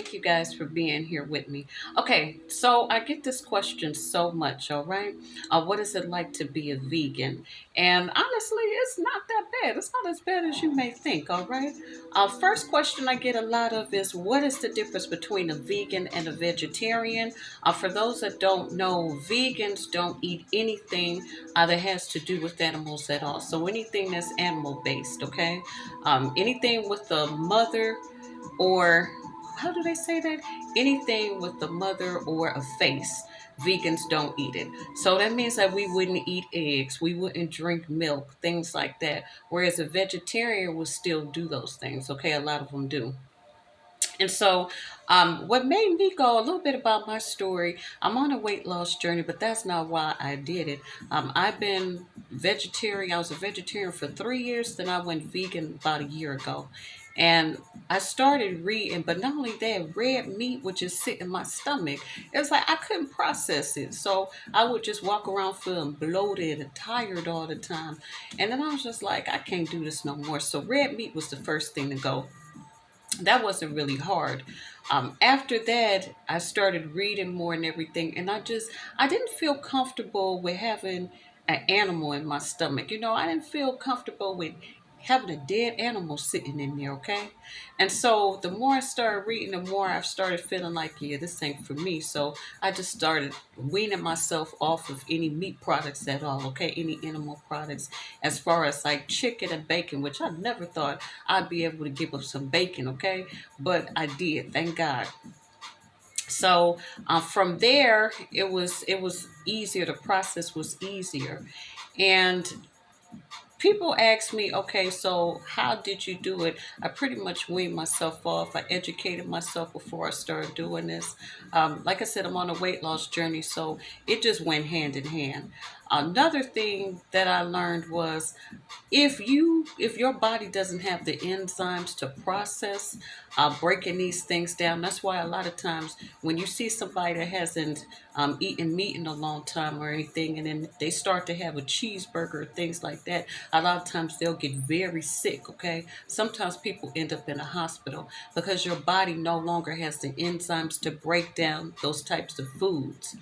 Thank you guys for being here with me. Okay, so I get this question so much, all right? What is it like to be a vegan? And honestly, it's not that bad. It's not as bad as you may think, all right? First question I get a lot of is what is the difference between a vegan and a vegetarian? For those that don't know, vegans don't eat anything that has to do with animals at all. So anything that's animal based, okay? Anything with the mother or how do they say that? Anything with the mother or a face, vegans don't eat it. So that means that we wouldn't eat eggs, we wouldn't drink milk, things like that. Whereas a vegetarian would still do those things. Okay, a lot of them do. And so, what made me go a little bit about my story, I'm on a weight loss journey, but that's not why I did it. I've been vegetarian, I was a vegetarian for 3 years, then I went vegan about a year ago. And I started reading, but not only that, red meat would just sit in my stomach. It was like I couldn't process it. So I would just walk around feeling bloated and tired all the time. And then I was just like, I can't do this no more. So red meat was the first thing to go. That wasn't really hard. After that, I started reading more and everything, and I didn't feel comfortable with having an animal in my stomach. I didn't feel comfortable with having a dead animal sitting in there, okay? And so the more I started reading, the more I started feeling like, yeah, this ain't for me. So I just started weaning myself off of any meat products at all, okay? Any animal products, as far as like chicken and bacon, which I never thought I'd be able to give up some bacon, okay? But I did, thank God. So from there, it was easier. The process was easier, and people ask me, okay, so how did you do it? I pretty much weaned myself off. I educated myself before I started doing this. Like I said, I'm on a weight loss journey, so it just went hand in hand. Another thing that I learned was if your body doesn't have the enzymes to process breaking these things down, that's why a lot of times when you see somebody that hasn't eaten meat in a long time or anything, and then they start to have a cheeseburger, things like that, a lot of times they'll get very sick. Okay, sometimes people end up in a hospital because your body no longer has the enzymes to break down those types of foods.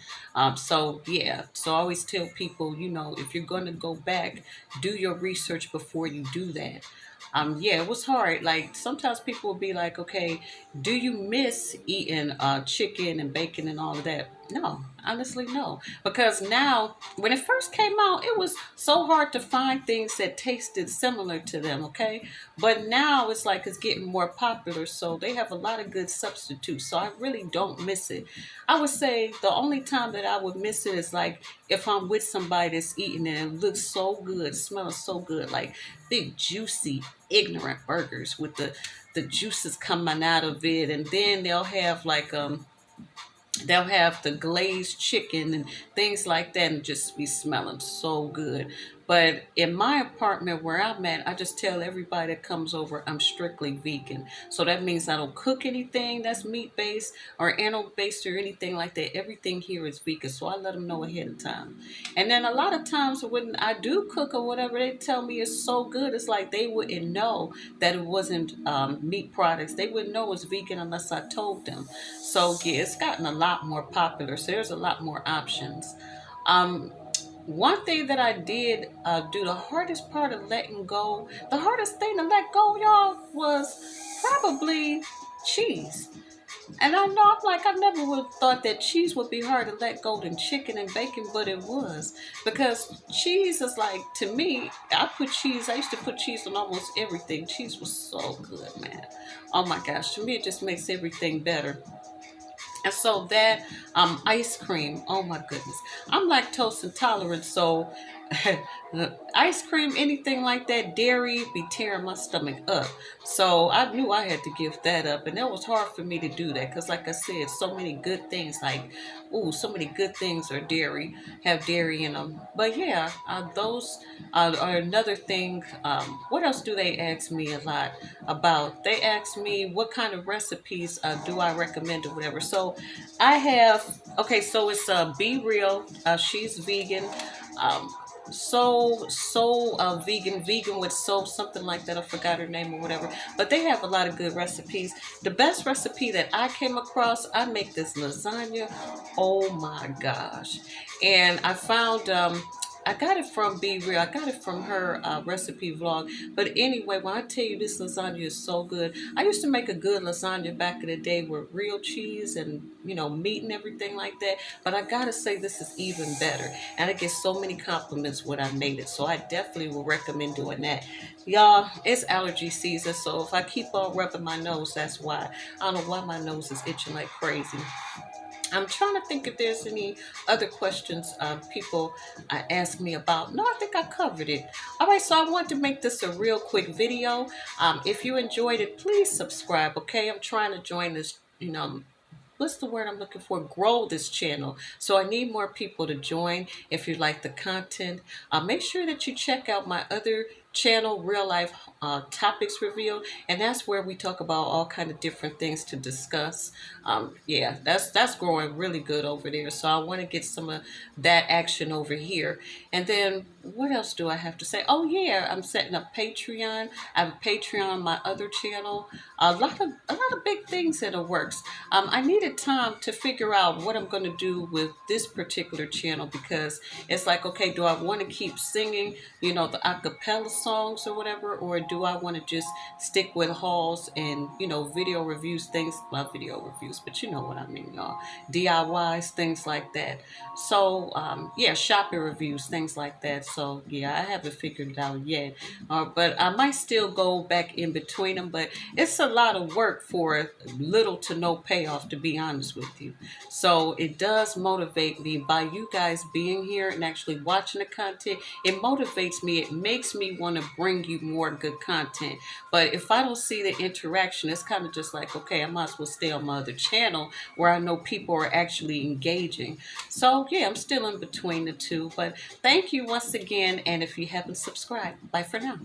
So yeah, so I always tell people, if you're going to go back, do your research before you do that. Yeah, it was hard. Like sometimes people will be like, okay, do you miss eating chicken and bacon and all of that? No, honestly, no. Because now, when it first came out, it was so hard to find things that tasted similar to them, okay? But now it's like it's getting more popular, so they have a lot of good substitutes. So I really don't miss it. I would say the only time that I would miss it is like if I'm with somebody that's eating it and it looks so good, smells so good, like big, juicy, ignorant burgers with the juices coming out of it, and then they'll have the glazed chicken and things like that and just be smelling so good. But in my apartment where I'm at, I just tell everybody that comes over I'm strictly vegan. So that means I don't cook anything that's meat based or animal based or anything like that. Everything here is vegan. So I let them know ahead of time. And then a lot of times when I do cook or whatever, they tell me it's so good. It's like they wouldn't know that it wasn't meat products. They wouldn't know it was vegan unless I told them. So yeah, it's gotten a lot more popular. So there's a lot more options. Um, One thing that I did do, the hardest part of letting go, the hardest thing to let go, y'all, was probably cheese. And I know I'm like, I never would have thought that cheese would be hard to let go than chicken and bacon, but it was. Because cheese is like, to me, I used to put cheese on almost everything. Cheese was so good, man. Oh my gosh, to me, it just makes everything better. And so that ice cream, oh my goodness, I'm lactose intolerant, so ice cream, anything like that, dairy, be tearing my stomach up. So I knew I had to give that up, and that was hard for me to do that because, like I said, so many good things, like so many good things are dairy, have dairy in them. But yeah, those are another thing. What else do they ask me a lot about? They ask me what kind of recipes do I recommend or whatever. So I have, okay, so it's Be Real. She's vegan. Um, vegan with soul, something like that. I forgot her name or whatever. But they have a lot of good recipes. The best recipe that I came across, I make this lasagna. Oh my gosh. And I got it from Be Real. I got it from her recipe vlog. But anyway, when I tell you this lasagna is so good, I used to make a good lasagna back in the day with real cheese and, meat and everything like that. But I gotta say, this is even better. And I get so many compliments when I made it. So I definitely will recommend doing that. Y'all, it's allergy season. So if I keep on rubbing my nose, that's why. I don't know why my nose is itching like crazy. I'm trying to think if there's any other questions people ask me about. No, I think I covered it. All right, so I want to make this a real quick video. If you enjoyed it, please subscribe, okay? I'm trying to join this, what's the word I'm looking for? Grow this channel. So I need more people to join. If you like the content, make sure that you check out my other channel, Real Life Topics Revealed, and that's where we talk about all kind of different things to discuss. Yeah, that's growing really good over there. So I want to get some of that action over here. And then what else do I have to say? Oh yeah, I'm setting up Patreon. I have a Patreon on my other channel. A lot of big things in the works. I needed time to figure out what I'm going to do with this particular channel, because it's like, okay, do I want to keep singing, the acapella songs or whatever, or do I want to just stick with hauls and, video reviews, things, not video reviews, but you know what I mean, y'all, DIYs, things like that. So, yeah, shopping reviews, things like that. So, yeah, I haven't figured it out yet, but I might still go back in between them, but it's a lot of work for little to no payoff, to be honest with you. So it does motivate me by you guys being here and actually watching the content. It motivates me. It makes me want to bring you more good content. But if I don't see the interaction, it's kind of just like, okay, I might as well stay on my other channel where I know people are actually engaging. So yeah, I'm still in between the two. But thank you once again. And if you haven't subscribed, bye for now.